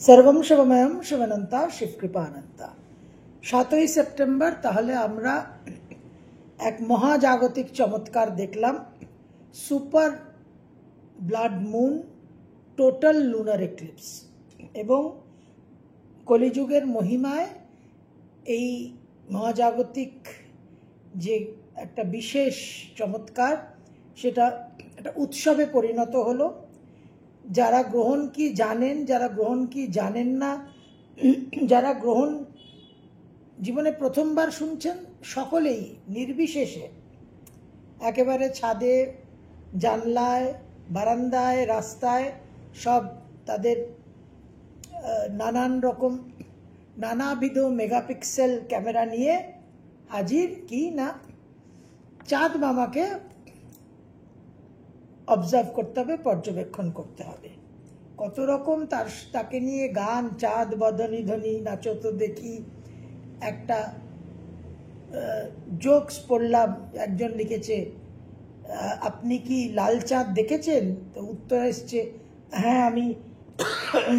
सर्वम शिवमयम शिवनंता शिवकृपानंता। 7ই সেপ্টেম্বর তাহলে আমরা এক মহাজাগতিক চমৎকার দেখলাম, super blood moon total lunar eclipse. এবং কলিযুগের মহিমায় এই মহাজাগতিক যে একটা বিশেষ চমৎকার, সেটা একটা উৎসবে পরিণত হলো। যারা গ্রহণ কি জানেন, যারা গ্রহণ কি জানেন না, যারা গ্রহণ জীবনে প্রথমবার শুনছেন, সকলেই নির্বিশেষে একেবারে ছাদে, জানলায়, বারান্দায়, রাস্তায় সব তাদের নানান রকম নানাবিধ মেগাপিক্সেল ক্যামেরা নিয়ে হাজির, কি না চাঁদ মামাকে অবজার্ভ করতে হবে, পর্যবেক্ষণ করতে হবে। কত রকম তাকে নিয়ে গান, চাঁদ বদনি ধ্বনি, নাচো তো দেখি। একটা জোকস পড়লাম, একজন লিখেছে, আপনি কি লাল চাঁদ দেখেছেন? তো উত্তর এসছে, হ্যাঁ আমি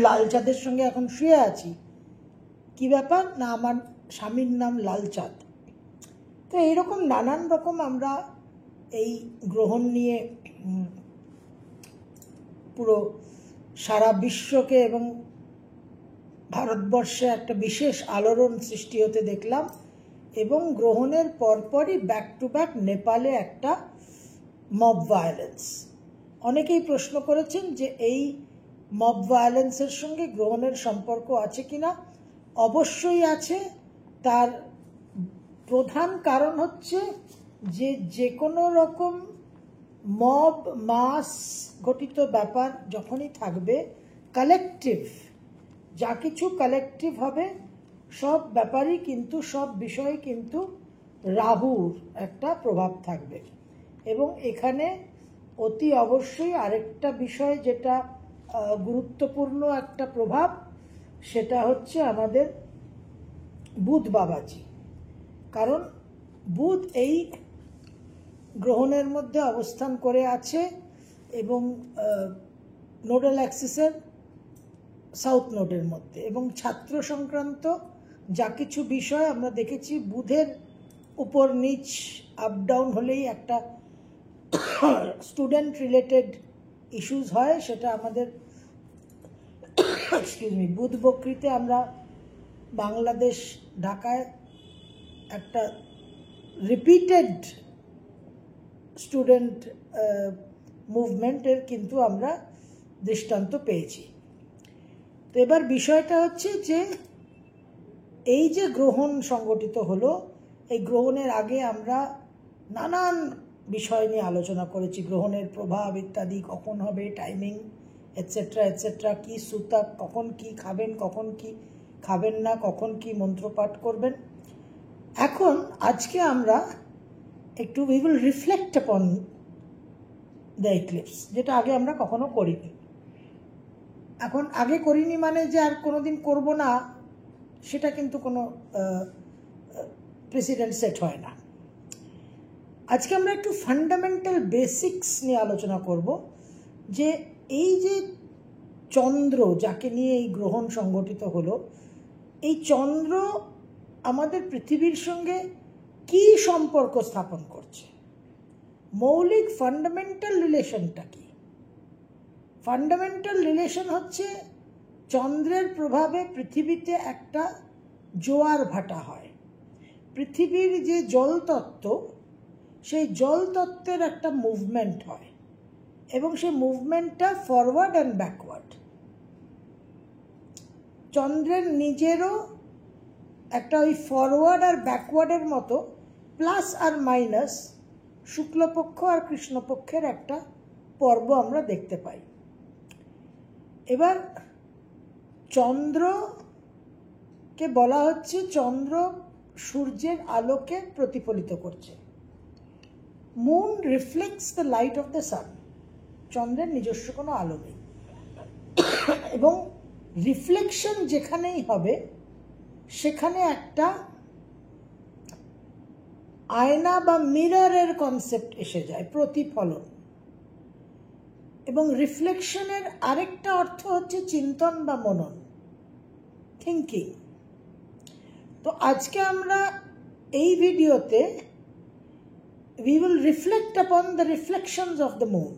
লাল চাঁদের সঙ্গে এখন শুয়ে আছি। কি ব্যাপার? না আমার স্বামীর নাম লাল চাঁদ। তো এইরকম নানান রকম আমরা এই গ্রহণ নিয়ে পুরো সারা বিশ্বকে এবং ভারতবর্ষে একটা বিশেষ আলোড়ন সৃষ্টি হতে দেখলাম। এবং গ্রহণের পরপরই ব্যাক টু ব্যাক নেপালে একটা মব ভায়োলেন্স। অনেকেই প্রশ্ন করেছেন যে এই মব ভায়োলেন্সের সঙ্গে গ্রহণের সম্পর্ক আছে কিনা। অবশ্যই আছে। তার প্রধান কারণ হচ্ছে যে কোনো রকম মব মাস ঘটিত ব্যাপার যখনই থাকবে, কালেকটিভ যা কিছু কালেকটিভ হবে, সব ব্যাপারই কিন্তু, সব বিষয়ে কিন্তু রাহুর একটা প্রভাব থাকবে। এবং এখানে অতি অবশ্যই আরেকটা বিষয় যেটা গুরুত্বপূর্ণ একটা প্রভাব, সেটা হচ্ছে আমাদের বুধ বাবাজি। কারণ বুধ এই গ্রহণের মধ্যে অবস্থান করে আছে এবং নোডাল অ্যাক্সিসের সাউথ নোডের মধ্যে। এবং ছাত্র সংক্রান্ত যা কিছু বিষয় আমরা দেখেছি, বুধের উপর নিচ আপ ডাউন হলেই একটা স্টুডেন্ট রিলেটেড ইস্যুস হয়। সেটা আমাদের বুধ বকরিতে আমরা বাংলাদেশ ঢাকায় একটা রিপিটেড স্টুডেন্ট মুভমেন্টের কিন্তু আমরা দৃষ্টান্ত পেয়েছি। তো এবার বিষয়টা হচ্ছে যে এই যে গ্রহণ সংগঠিত হলো, এই গ্রহণের আগে আমরা নানান বিষয় নিয়ে আলোচনা করেছি, গ্রহণের প্রভাব ইত্যাদি, কখন হবে, টাইমিং এটসেট্রা এটসেট্রা, কি সুতা, কখন কি খাবেন, কখন কি খাবেন না, কখন কি মন্ত্রপাঠ করবেন। এখন আজকে আমরা একটু we will reflect upon the eclipse, যেটা আগে আমরা কখনো করিনি। এখন আগে করিনি মানে যে আর কোনোদিন করব না, সেটা কিন্তু কোনো প্রেসিডেন্ট সেট হয় না। আজকে আমরা একটু ফান্ডামেন্টাল বেসিক্স নিয়ে আলোচনা করব, যে এই যে চন্দ্র যাকে নিয়ে এই গ্রহণ সংগঠিত হলো, এই চন্দ্র আমাদের পৃথিবীর সঙ্গে কি সম্পর্ক স্থাপন করছে, মৌলিক ফান্ডামেন্টাল রিলেশনটা কি। ফান্ডামেন্টাল রিলেশন হচ্ছে চন্দ্রের প্রভাবে পৃথিবীতে একটা জোয়ার ভাটা হয়। পৃথিবীর যে জলতত্ত্ব, সেই জলতত্ত্বের একটা মুভমেন্ট হয় এবং সেই মুভমেন্টটা ফরওয়ার্ড অ্যান্ড ব্যাকওয়ার্ড। চন্দ্রের নিজেরও একটা ওই ফরওয়ার্ড আর ব্যাকওয়ার্ডের মতো প্লাস আর মাইনাস শুক্লপক্ষ আর কৃষ্ণপক্ষের একটা পর্ব আমরা দেখতে পাই। এবার চন্দ্রকে বলা হচ্ছে, চন্দ্র সূর্যের আলোকে প্রতিফলিত করছে। Moon reflects the light off the sun. চন্দ্রের নিজস্ব কোনো আলো নেই এবং রিফ্লেকশন যেখানেই হবে সেখানে একটা আয়না বা মিররের কনসেপ্ট এসে যায়, প্রতিফলন। এবং রিফ্লেকশনের আরেকটা অর্থ হচ্ছে চিন্তন বা মনন। থিঙ্কিং। তো আজকে আমরা এই ভিডিওতে we will reflect upon the reflections of the moon.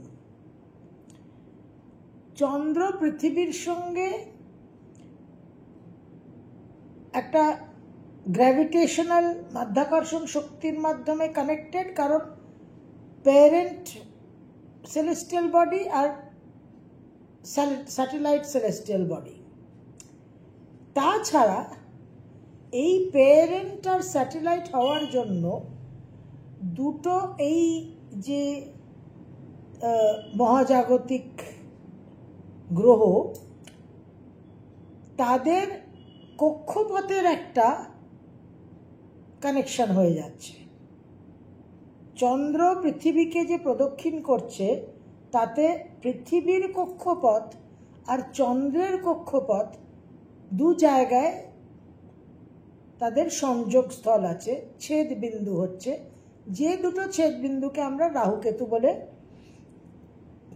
চন্দ্র পৃথিবীর সঙ্গে একটা গ্র্যাভিটেশনাল মাধ্যাকর্ষণ শক্তির মাধ্যমে কানেক্টেড, কারণ প্যারেন্ট সেলেস্টিয়াল বডি আর স্যাটেলাইট সেলেস্টিয়াল বডি। তাছাড়া এই প্যারেন্ট আর স্যাটেলাইট হওয়ার জন্য দুটো এই যে মহাজাগতিক গ্রহ, তাদের কক্ষপথের একটা কানেকশন হয়ে যাচ্ছে। চন্দ্র পৃথিবীকে যে প্রদক্ষিণ করছে তাতে পৃথিবীর কক্ষপথ আর চন্দ্রের কক্ষপথ দু জায়গায় তাদের সংযোগস্থল আছে, ছেদ বিন্দু হচ্ছে, যে দুটো ছেদ বিন্দুকে আমরা রাহুকেতু বলে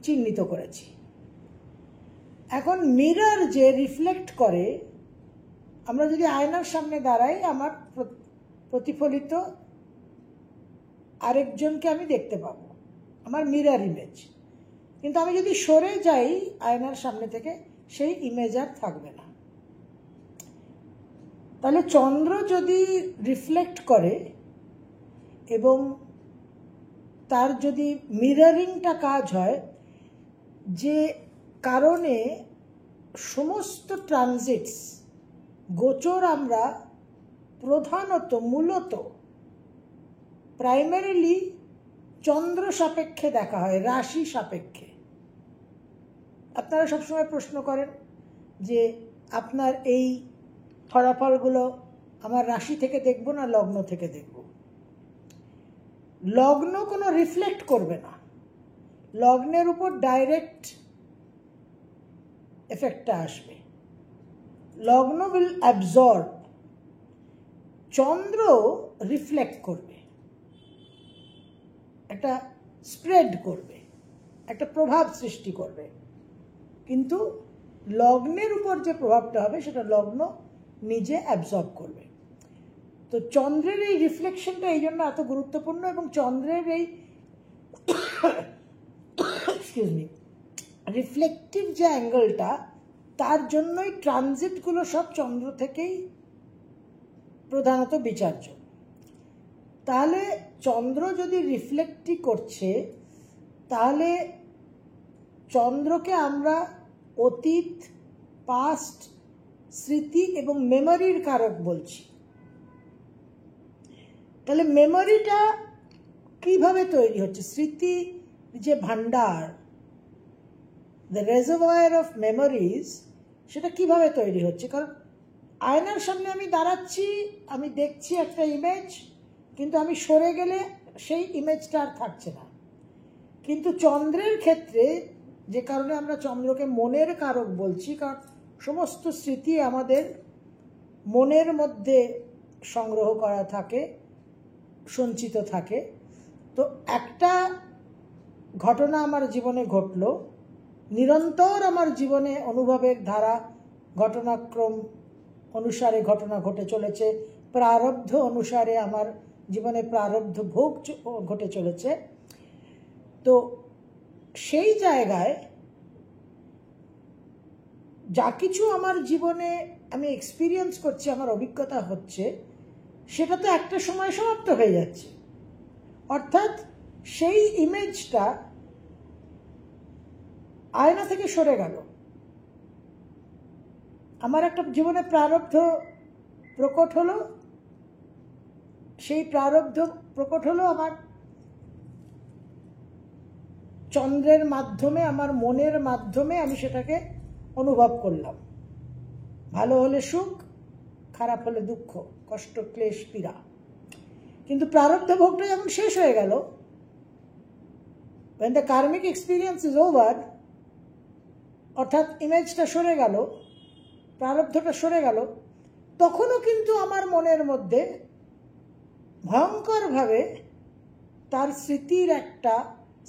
চিহ্নিত করেছি। এখন মিরর যে রিফ্লেক্ট করে, আমরা যদি আয়নার সামনে দাঁড়াই আমার প্রতিফলিত আরেকজনকে আমি দেখতে পাবো, আমার মিরর ইমেজ। কিন্তু আমি যদি সরে যাই আয়নার সামনে থেকে, সেই ইমেজ আর থাকবে না। তাহলে চন্দ্র যদি রিফ্লেক্ট করে এবং তার যদি মিররিংটা কাজ হয়, যে কারণে সমস্ত ট্রানজিটস গোচর আমরা প্রধানত মূলত প্রাইমারিলি চন্দ্র সাপেক্ষে দেখা হয়, রাশি সাপেক্ষে। আপনারা সবসময় প্রশ্ন করেন যে আপনার এই ফলাফলগুলো আমার রাশি থেকে দেখব না লগ্ন থেকে দেখব। লগ্ন কোনো রিফ্লেক্ট করবে না, লগ্নের উপর ডাইরেক্ট এফেক্টটা আসবে, লগ্ন উইল অ্যাবজর্ব। চন্দ্র রিফ্লেক্ট করবে, একটা স্প্রেড করবে, একটা প্রভাব সৃষ্টি করবে, কিন্তু লগ্নের উপর যে প্রভাবটা হবে সেটা লগ্ন নিজে অ্যাবজর্ব করবে। তো চন্দ্রের এই রিফ্লেকশনটা এই জন্য এত গুরুত্বপূর্ণ, এবং চন্দ্রের এই রিফ্লেকটিভ যে অ্যাঙ্গেলটা, তার জন্যই ট্রানজিটগুলো সব চন্দ্র থেকেই প্রধানত বিচার্য। তাহলে চন্দ্র যদি রিফ্লেক্টই করছে, তাহলে চন্দ্রকে আমরা অতীত, পাস্ট, স্মৃতি এবং মেমোরির কারক বলছি। তাহলে মেমোরিটা কিভাবে তৈরি হচ্ছে? স্মৃতি যে ভান্ডার, দ্য রেজার্ভয়ার অফ মেমোরিজ, সেটা কিভাবে তৈরি হচ্ছে? কারণ আয়নার সামনে আমি দাঁড়াচ্ছি, আমি দেখছি একটা ইমেজ, কিন্তু আমি সরে গেলে সেই ইমেজটা আর থাকছে না। কিন্তু চন্দ্রের ক্ষেত্রে, যে কারণে আমরা চন্দ্রকে মনের কারক বলছি, কারণ সমস্ত স্মৃতি আমাদের মনের মধ্যে সংগ্রহ করা থাকে, সঞ্চিত থাকে। তো একটা ঘটনা আমার জীবনে ঘটলো, নিরন্তর আমার জীবনে অনুভবের ধারা, ঘটনাক্রম অনুসারে ঘটনা ঘটে চলেছে, প্রারব্ধ অনুসারে আমার জীবনে প্রারব্ধ ভোগ ঘটে চলেছে। তো সেই জায়গায় যা কিছু আমার জীবনে আমি এক্সপিরিয়েন্স করছি, আমার অভিজ্ঞতা হচ্ছে, সেটা তো একটা সময় সমাপ্ত হয়ে যাচ্ছে। অর্থাৎ সেই ইমেজটা আয়না থেকে সরে গেল। আমার একটা জীবনে প্রারব্ধ প্রকট হলো, সেই প্রারব্ধ প্রকট হলো আমার চন্দ্রের মাধ্যমে, আমার মনের মাধ্যমে আমি সেটাকে অনুভব করলাম। ভালো হলে সুখ, খারাপ হলে দুঃখ, কষ্ট, ক্লেশ, পীড়া। কিন্তু প্রারব্ধ ভোগটা যখন শেষ হয়ে গেল, when the karmic experience is over, অর্থাৎ ইমেজটা সরে গেল, প্রারব্ধটা সরে গেল, তখনও কিন্তু আমার মনের মধ্যে ভয়ঙ্করভাবে তার স্মৃতির একটা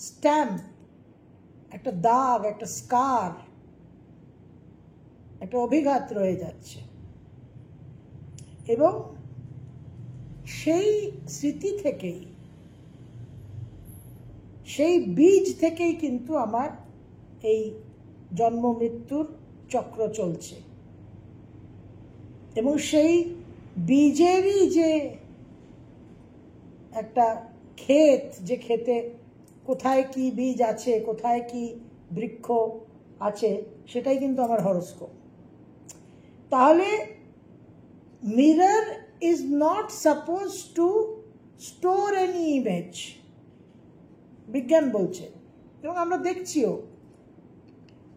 স্ট্যাম্প, একটা দাগ, একটা স্কার, একটা অভিঘাত রয়ে যাচ্ছে। এবং সেই স্মৃতি থেকেই, সেই বীজ থেকেই কিন্তু আমার এই জন্ম মৃত্যুর চক্র চলছে। এবং সেই বীজেরই যে একটা ক্ষেত, যে ক্ষেতে কোথায় কি বীজ আছে, কোথায় কি বৃক্ষ আছে, সেটাই কিন্তু আমার হরোস্কোপ। তাহলে mirror is not suppose two store any image, বিজ্ঞান বলছে, এবং আমরা দেখছিও,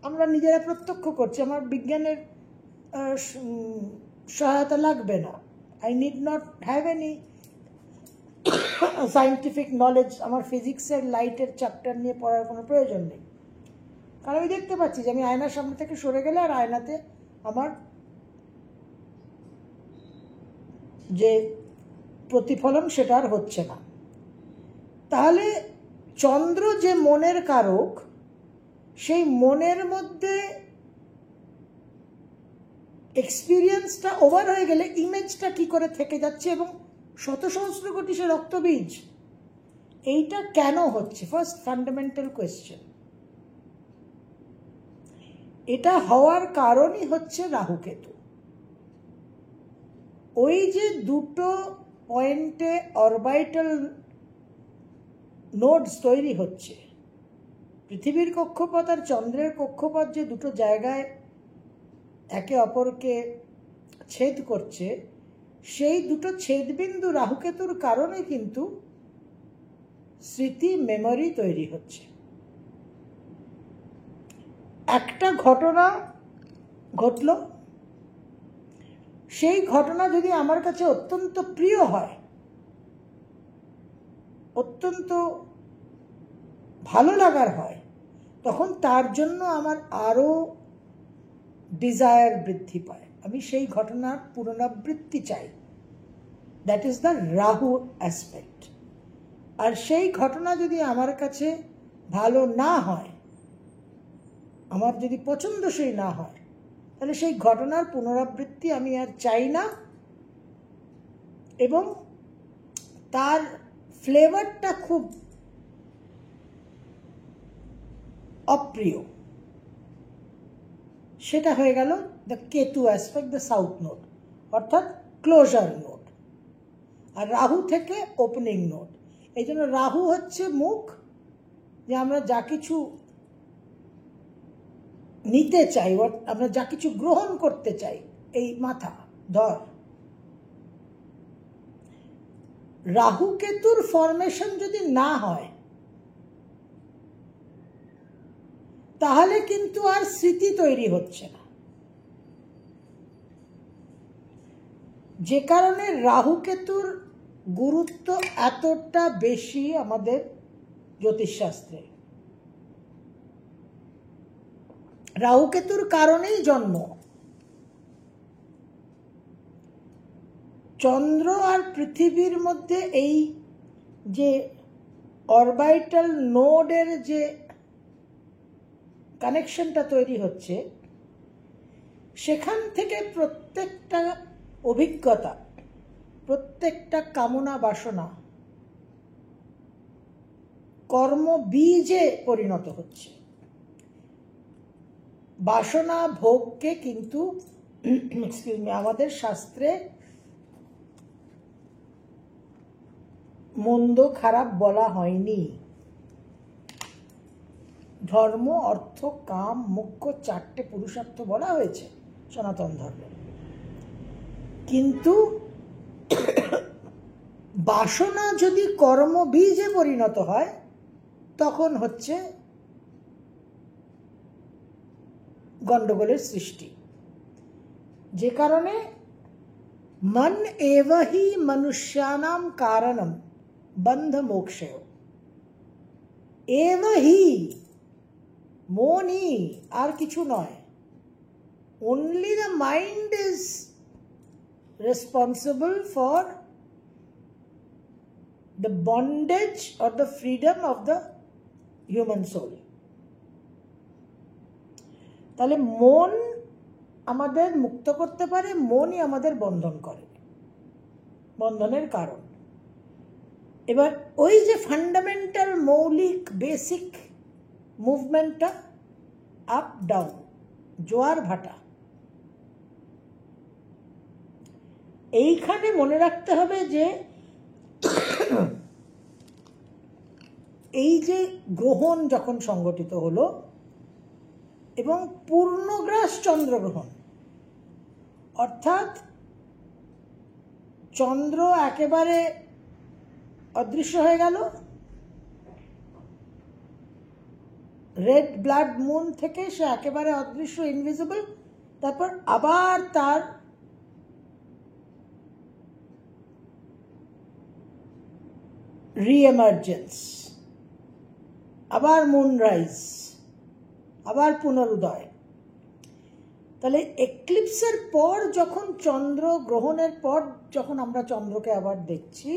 আমরা নিজেরা প্রত্যক্ষ করছি। আমার বিজ্ঞানের সহায়তা লাগবে না। I need not have any scientific knowledge. আমার ফিজিক্সের লাইটের চ্যাপ্টার নিয়ে পড়ার কোনো প্রয়োজন নেই, কারণ আমি দেখতে পাচ্ছি যে আমি আয়নার সামনে থেকে সরে গেলে আর আয়নাতে আমার যে প্রতিফলন সেটা আর হচ্ছে না। তাহলে চন্দ্র যে মনের কারক, সেই মনের মধ্যে এক্সপিরিয়েন্সটা ওভার হয়ে গেলে ইমেজটা কি করে থেকে যাচ্ছে, এবং শত সহস্র কোটি সে রক্তবীজ, এইটা কেন হচ্ছে? First fundamental question. এটা হওয়ার কারণই হচ্ছে রাহুকেতু। ওই যে দুটো পয়েন্টে অরবাইটাল নোডস তৈরি হচ্ছে, পৃথিবীর কক্ষপথ আর চন্দ্রের কক্ষপথ যে দুটো জায়গায় একে অপরকে ছেদ করছে, সেই দুটো ছেদবিন্দু রাহুকেতুর কারণে কিন্তু স্মৃতি, মেমোরি তৈরি হচ্ছে। একটা ঘটনা ঘটল, সেই ঘটনা যদি আমার কাছে অত্যন্ত প্রিয় হয়, অত্যন্ত ভালো লাগার হয়, তখন তার জন্য আমার আরো ডিজায়ার বৃদ্ধি পায়। আমি সেই ঘটনার পুনরাবৃত্তি চাই। That is the Rahu aspect. আর সেই ঘটনা যদি আমার কাছে ভালো না হয়, আমার যদি পছন্দসই না হয়, তাহলে সেই ঘটনার পুনরাবৃত্তি আমি আর চাই না, এবং তার ফ্লেভারটা খুব অপ্রিয়। সেটা হয়ে গেল the Ketu aspect, the south node, অর্থাৎ ক্লোজার নোড। আর রাহু থেকে ওপেনিং নোড। এই জন্য রাহু হচ্ছে মুখ, যে আমরা যা কিছু নিতে চাই, আমরা যা কিছু গ্রহণ করতে চাই, এই মাথা, ধর। রাহু কেতুর ফরমেশন যদি না হয়, তাহলে কিন্তু আর স্মৃতি তৈরি হচ্ছে না। যে কারণে রাহু কেতুর গুরুত্ব এতটা বেশি আমাদের জ্যোতিষশাস্ত্রে। রাহু কেতুর কারণেই জন্ম। চন্দ্র আর পৃথিবীর মধ্যে এই যে অরবাইটাল নোডের যে কানেকশনটা তৈরি হচ্ছে, সেখান থেকে প্রত্যেকটা অভিজ্ঞতা, প্রত্যেকটা কামনা বাসনা কর্ম বীজে পরিণত হচ্ছে। বাসনা ভোগকে কিন্তু আমাদের শাস্ত্রে মন্দ খারাপ বলা হয়নি। ধর্ম, অর্থ, কাম, মোক্ষ, চারটে পুরুষার্থ বলা হয়েছে সনাতন ধর্মে। কিন্তু বাসনা যদি কর্ম বীজে পরিণত হয়, তখন হচ্ছে গন্ডগোলের সৃষ্টি। যে কারণে মন এবহি মনুষ্যানাম কারণম বন্ধ মোক্ষেয়। এবহি, মনই, আর কিছু নয়। Only the mind is responsible for the bondage or the freedom of the human soul. তাহলে মন আমাদের মুক্ত করতে পারে, মনই আমাদের বন্ধন করে। বন্ধনের কারণ। এবার ওই যে ফান্ডামেন্টাল মৌলিক বেসিক মুভমেন্টটা, আপ ডাউন, জোয়ার ভাটা, এইখানে মনে রাখতে হবে যে এই যে গ্রহণ যখন সংগঠিত হলো এবং পূর্ণগ্রাস চন্দ্রগ্রহণ, অর্থাৎ চন্দ্র একেবারে অদৃশ্য হয়ে গেল, রেড ব্লাড মুন থেকে সে একেবারে অদৃশ্য, ইনভিজিবল, তারপর আবার তার রিএমার্জেন্স, আবার মুনরাইজ, আবার পুনরুদয়। তাহলে এক্লিপসের পর যখন চন্দ্র গ্রহণের পর যখন আমরা চন্দ্রকে আবার দেখছি,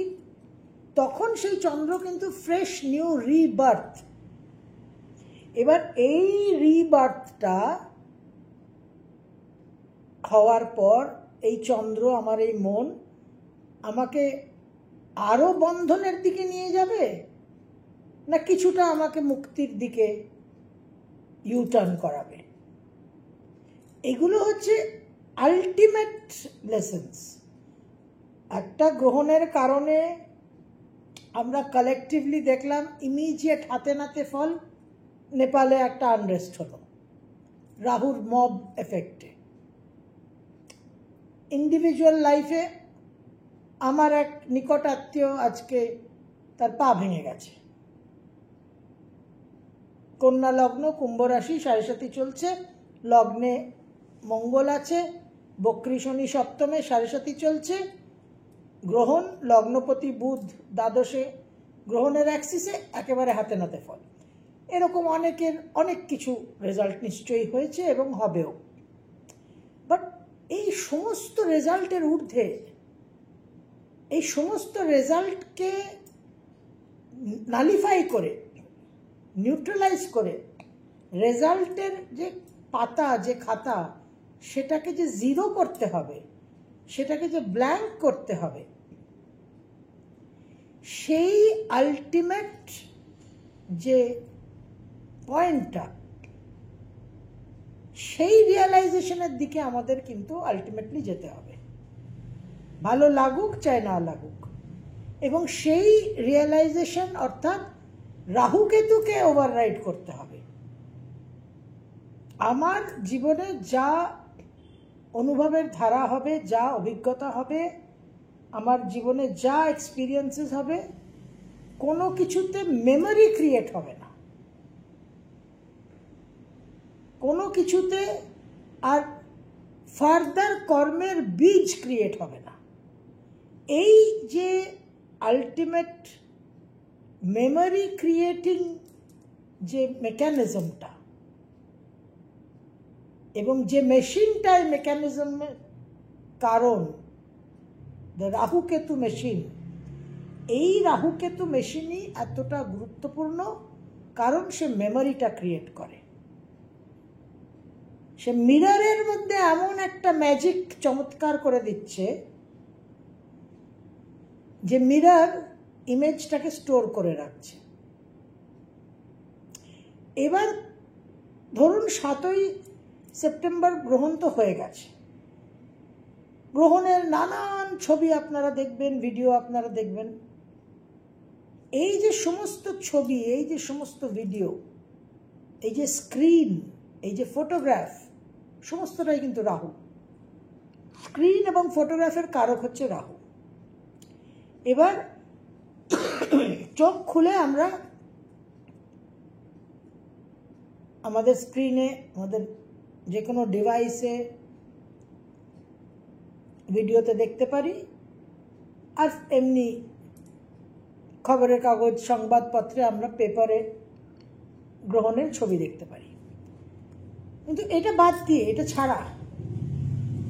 তখন সেই চন্দ্র কিন্তু ফ্রেশ নিউ রিবার্থ। এবার এই রিবার্থটা হওয়ার পর এই চন্দ্র, আমার এই মন, আমাকে আরো বন্ধনের দিকে নিয়ে যাবে, না কিছুটা আমাকে মুক্তির দিকে ইউটার্ন করাবে? এগুলো হচ্ছে আলটিমেট লেসন্স। একটা গ্রহণের কারণে আমরা কালেকটিভলি দেখলাম ইমিডিয়েট হাতে নাতে ফল, নেপালে একটা আনরেস্ট হলো রাহুর মব এফেক্টে। ইন্ডিভিজুয়াল লাইফে আমার এক নিকট আত্মীয় আজকে তার পা ভেঙে গেছে। কন্যা লগ্ন, কুম্ভ রাশি, 7.5 চলছে, লগ্নে মঙ্গল আছে, বক্রী শনি সপ্তমে, 7.5 চলছে, গ্রহণ লগ্নপতি বুধ দ্বাদশে, গ্রহণের অ্যাক্সিসে, একেবারে হাতে নাতে ফল। এরকম অনেকের অনেক কিছু রেজাল্ট নিশ্চয়ই হয়েছে এবং হবেও। বাট এই সমস্ত রেজাল্টের ঊর্ধ্বে, এই সমস্ত রেজাল্টকে নালিফাই করে, নিউট্রালাইজ করে, রেজাল্টের যে পাতা, যে খাতা, সেটাকে যে জিরো করতে হবে, সেটাকে যে ব্ল্যাঙ্ক করতে হবে, সেই আলটিমেট যে পয়েন্টটা, সেই রিয়েলাইজেশনের দিকে আমাদের কিন্তু আলটিমেটলি যেতে হবে, ভালো লাগুক চাই না লাগুক। এবং সেই রিয়েলাইজেশন অর্থাৎ রাহু কেতুকে ওভাররাইড করতে হবে। আমার জীবনে যা অনুভবের ধারা হবে, যা অভিজ্ঞতা হবে, আমার জীবনে যা এক্সপিরিয়েন্সেস হবে, কোনো কিছুতে মেমোরি ক্রিয়েট হবে না, কোনো কিছুতে আর ফার্দার কর্মের বীজ ক্রিয়েট হবে না। এই যে আলটিমেট মেমোরি ক্রিয়েটিং যে মেকানিজমটা এবং যে মেশিনটাই মেকানিজমের কারণ, রাহুকেতু মেশিন, এই রাহুকেতু মেশিনই এতটা গুরুত্বপূর্ণ, কারণ সে মেমোরিটা ক্রিয়েট করে। সে মিররের মধ্যে এমন একটা ম্যাজিক চমৎকার করে দিচ্ছে যে মিরর ইমেজটাকে স্টোর করে রাখছে। এবার ধরুন 7ই সেপ্টেম্বর গ্রহণ তো হয়ে গেছে, গ্রহণের নানান ছবি আপনারা দেখবেন, ভিডিও আপনারা দেখবেন। এই যে সমস্ত ছবি, এই যে সমস্ত ভিডিও, এই যে স্ক্রিন, এই যে ফটোগ্রাফ, সমস্তটাই কিন্তু রাহু। স্ক্রিন এবং ফটোগ্রাফের কারক হচ্ছে রাহু। এবার চোখ খুলে আমরা আমাদের স্ক্রিনে, আমাদের যে কোনো ডিভাইসে, ভিডিওতে দেখতে পারি, আর এমনি খবরের কাগজ, সংবাদপত্রে আমরা পেপারে গ্রহণের ছবি দেখতে পারি। কিন্তু এটা বাদ দিয়ে, এটা ছাড়া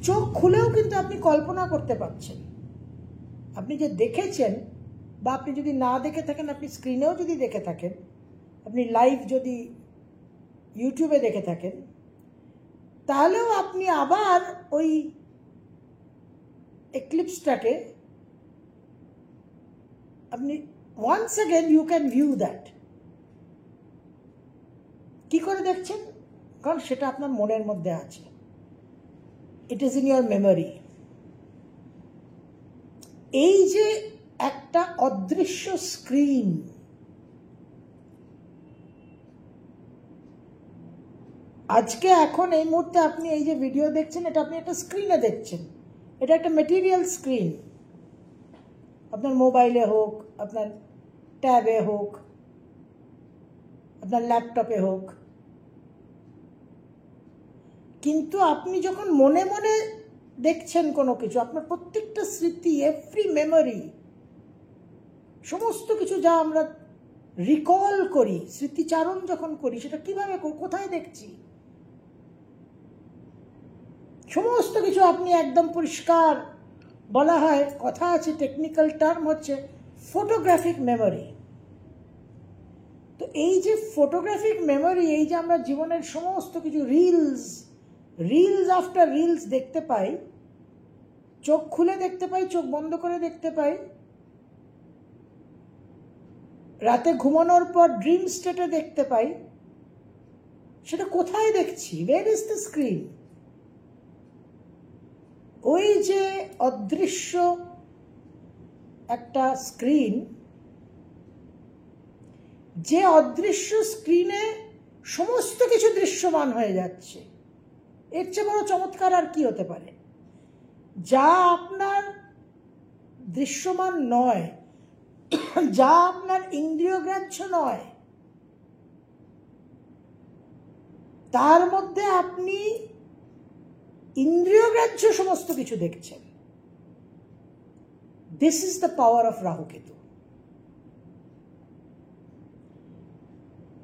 চোখ খুলেও কিন্তু আপনি কল্পনা করতে পারছেন, আপনি যে দেখেছেন, বা আপনি যদি না দেখে থাকেন, আপনি স্ক্রিনেও যদি দেখে থাকেন, আপনি লাইভ যদি ইউটিউবে দেখে থাকেন, তাহলেও আপনি আবার ওই এক্লিপসটাকে আপনি once again you can view that. কি করে দেখছেন? কারণ সেটা আপনার মনের মধ্যে আছে, it is in your memory. এই যে একটা অদৃশ্য স্ক্রিন, আজকে এখন এই মুহূর্তে আপনি এই যে ভিডিও দেখছেন, এটা আপনি একটা স্ক্রিনে দেখছেন, এটা একটা মেটেরিয়াল স্ক্রিন। আপনার মোবাইলে হোক, আপনার ট্যাবে হোক, আপনার ল্যাপটপে হোক, কিন্তু আপনি যখন মনে মনে দেখছেন কোনো কিছু, আপনার প্রত্যেকটা স্মৃতি, এভরি মেমোরি, সমস্ত কিছু যা আমরা রিকল করি, স্মৃতিচারণ যখন করি, সেটা কিভাবে, কোথায় দেখছি, সমস্ত কিছু আপনি একদম পরিষ্কার, বলা হয়, কথা আছে, টেকনিক্যাল টার্ম হচ্ছে ফটোগ্রাফিক মেমোরি। তো এই যে ফটোগ্রাফিক মেমোরি, এই যে আমরা জীবনের সমস্ত কিছু রিলস আফটার রিলস দেখতে পাই, চোখ খুলে দেখতে পাই, চোখ বন্ধ করে দেখতে পাই, রাতে ঘুমানোর পর ড্রিম স্টেটে দেখতে পাই, সেটা কোথায় দেখছি? Where is the screen? ওই যে অদৃশ্য একটা স্ক্রিন, যে অদৃশ্য স্ক্রিনে সমস্ত কিছু দৃশ্যমান হয়ে যাচ্ছে, এর চেয়ে বড় চমৎকার আর কি হতে পারে? যা আপনার দৃশ্যমান নয়, যা আপনার ইন্দ্রিয়গ্রাহ্য নয়, তার মধ্যে আপনি ইন্দ্রিয়গ্রাহ্য সমস্ত কিছু দেখছেন। This is the power of Rahu Ketu.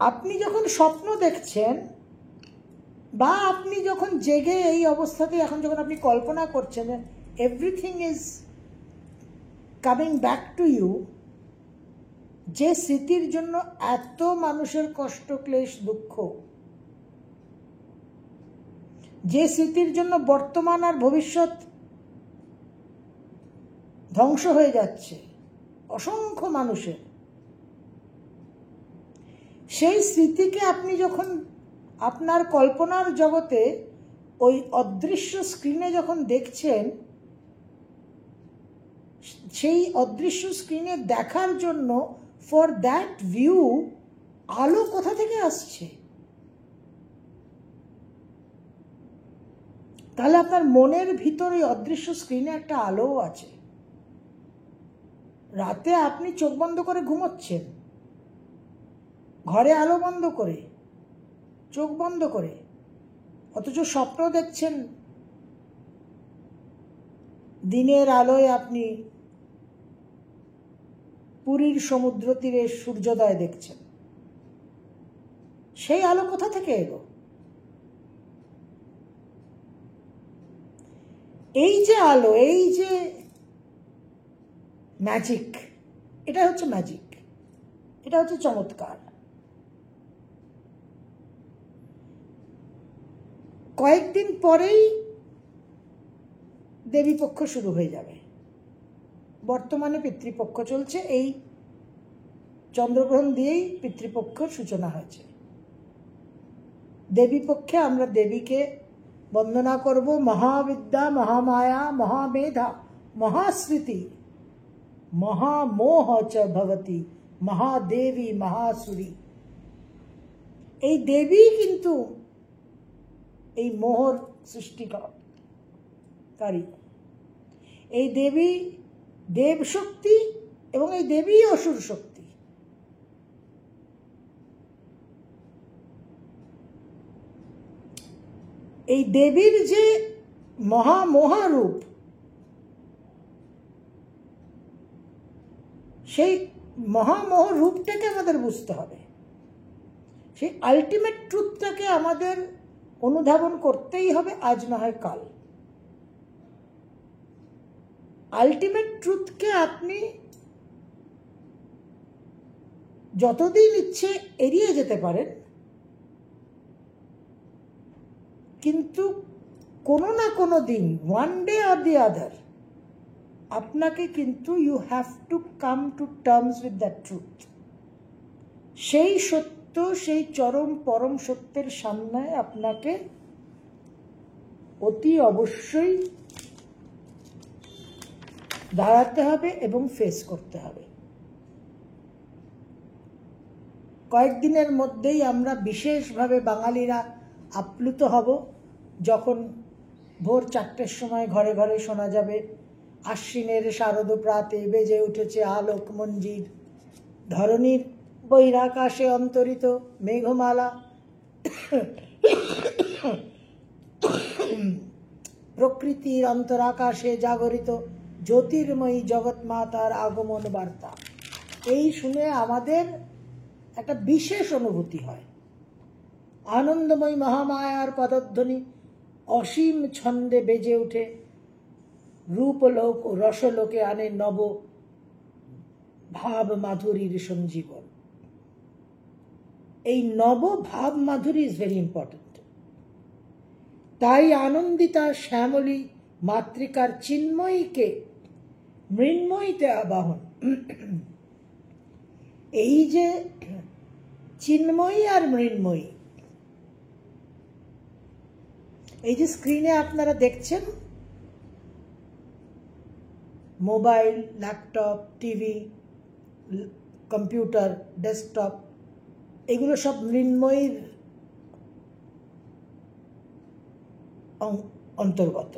আপনি যখন স্বপ্ন দেখছেন, বা আপনি যখন জেগে এই অবস্থাতে, এখন যখন আপনি কল্পনা করছেন, everything is coming back to you, যে স্মৃতির জন্য এত মানুষের কষ্ট, ক্লেশ, দুঃখ, যে স্মৃতির জন্য বর্তমান আর ভবিষ্যৎ ধ্বংস হয়ে যাচ্ছে অসংখ্য মানুষের, সেই স্মৃতিকে আপনি যখন আপনার কল্পনার জগতে ওই অদৃশ্য স্ক্রিনে যখন দেখছেন, সেই অদৃশ্য স্ক্রিনে দেখার জন্য, ফর দ্যাট ভিউ, আলো কোথা থেকে আসছে? তাহলে আপনার মনের ভিতরে অদৃশ্য স্ক্রিনে একটা আলোও আছে। রাতে আপনি চোখ বন্ধ করে ঘুমোচ্ছেন, ঘরে আলো বন্ধ করে, চোখ বন্ধ করে, অথচ স্বপ্ন দেখছেন দিনের আলোয় আপনি পুরীর সমুদ্র তীরে সূর্যোদয় দেখছেন। সেই আলো কোথা থেকে এলো? এই যে আলো, এই যে ম্যাজিক, এটা হচ্ছে ম্যাজিক, এটা হচ্ছে চমৎকার। কয়েকদিন পরেই দেবীপক্ষ শুরু হয়ে যাবে। বর্তমানে পিতৃপক্ষ চলছে, এই চন্দ্রগ্রহণ দিয়েই পিতৃপক্ষের সূচনা হয়েছে। দেবীপক্ষে আমরা দেবীকে বন্দনা করব। মহাবিদ্যা, মহামায়া, মহামেধা, মহাস্মৃতি, মহামোহ চ ভবতি, মহাদেবী, মহাসুরী। এই দেবী কিন্তু এই মোহর সৃষ্টিকারী। এই দেবী দেব শক্তি এবং এই দেবী অসুর শক্তি। এই দেবীর যে মহারূপ, সেই মহামোহ রূপটাকে আমাদের বুঝতে হবে। সেই আলটিমেট ট্রুথটাকে আমাদের অনুধাবন করতেই হবে, আজ না হয় কাল। আলটিমেট ট্রুথকে আপনি যতদিন ইচ্ছে এড়িয়ে যেতে পারেন, কিন্তু কোনো না কোনো দিন, one day or the other, আপনাকে কিন্তু you have to come to terms with that truth. সেই সত্য, সেই চরম পরম সত্যের সামনে আপনাকে অতি অবশ্যই দাঁড়াতে হবে এবং ফেস করতে হবে। কয়েকদিনের মধ্যেই আমরা বিশেষভাবে বাঙালিরা আপ্লুত হব যখন ভোর 4টের সময় ঘরে ঘরে শোনা যাবে আশ্বিনের শারদ প্রাতে বেজে উঠেছে আলোক মঞ্জির, ধরণীর বহিরাকাশে অন্তরিত মেঘমালা, প্রকৃতির অন্তরাকাশে জাগরিত জ্যোতির্ময়ী জগৎমাতার আগমন বার্তা। এই শুনে আমাদের একটা বিশেষ অনুভূতি হয়। আনন্দময়ী মহামায়ার পদধ্বনি অসীম ছন্দে বেজে ওঠে, রূপলোক ও রসলোকে আনে নব ভাব মাধুরীর সঞ্জীবন। এই নব ভাব মাধুরী ইজ ভেরি ইম্পর্টেন্ট। তাই আনন্দিতা শ্যামলী মাতৃকার চিন্ময়ীকে মৃন্ময়ীতে আবাহন। এই যে চিন্ময়ী আর মৃন্ময়ী, এই যে স্ক্রিনে আপনারা দেখছেন, mobile, laptop, TV, computer, desktop, এগুলো সব মৃন্ময়ীর অন্তর্গত।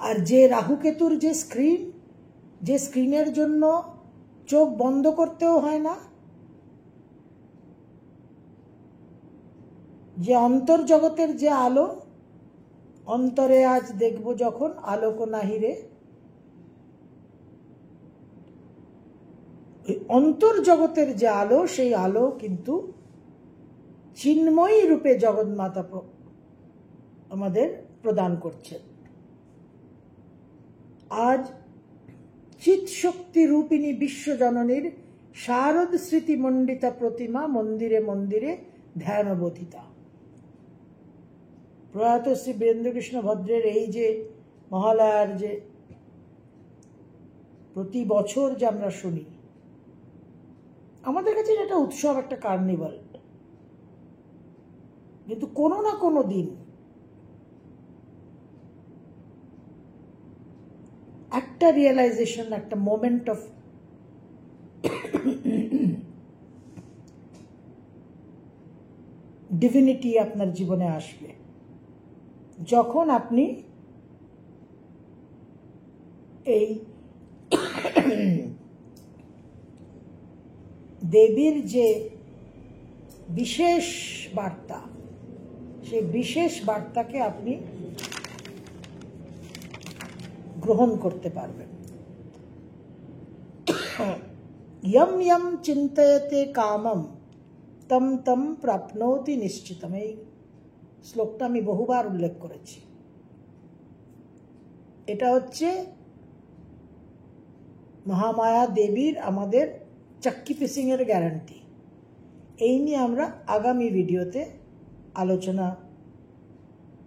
আর যে রাহুকেতুর যে স্ক্রিন, যে স্ক্রিনের জন্য চোখ বন্ধ করতেও হয় না, যে অন্তর্জগতের যে আলো, অন্তরে আজ দেখব যখন আলোক নাহিরে, অন্তর্জগতের যে আলো, সেই আলো কিন্তু চিন্ময়ী রূপে জগন্মাতা আমাদের প্রদান করছেন। আজ চিৎ শক্তি রূপিণী বিশ্বজননীর শারদ স্মৃতিমণ্ডিতা প্রতিমা মন্দিরে মন্দিরে ধ্যানবোধিতা। প্রয়াত শ্রী বীরেন্দ্রকৃষ্ণ ভদ্রের এই যে মহালয়ার যে প্রতি বছর যে আমরা শুনি, আমাদের কাছে এটা উৎসব, একটা কার্নিভাল। কিন্তু কোনো না কোনো দিন একটা রিয়েলাইজেশন, একটা মোমেন্ট অফ ডিভিনিটি আপনার জীবনে আসবে, যখন আপনি এই দেবীর যে বিশেষ বার্তা, সেই বিশেষ বার্তাকে আপনি গ্রহণ করতে পারবেন। ইয়ম ইয়ম চিন্তয়তে কামম তম তম প্রাপ্নোতি নিশ্চিতম। এই শ্লোকটা আমি বহুবার উল্লেখ করেছি। এটা হচ্ছে মহামায়া দেবীর আমাদের চাক্কি পিসিং এর গ্যারান্টি। এই নিয়ে আমরা আগামী ভিডিওতে আলোচনা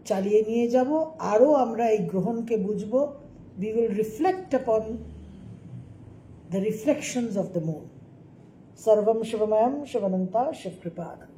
চালিয়ে নিয়ে যাব। আরও আমরা এই গ্রহণকে বুঝব। We will reflect upon the reflections of the moon. Sarvam Shivamayam Shivananta Shiv Kripananda.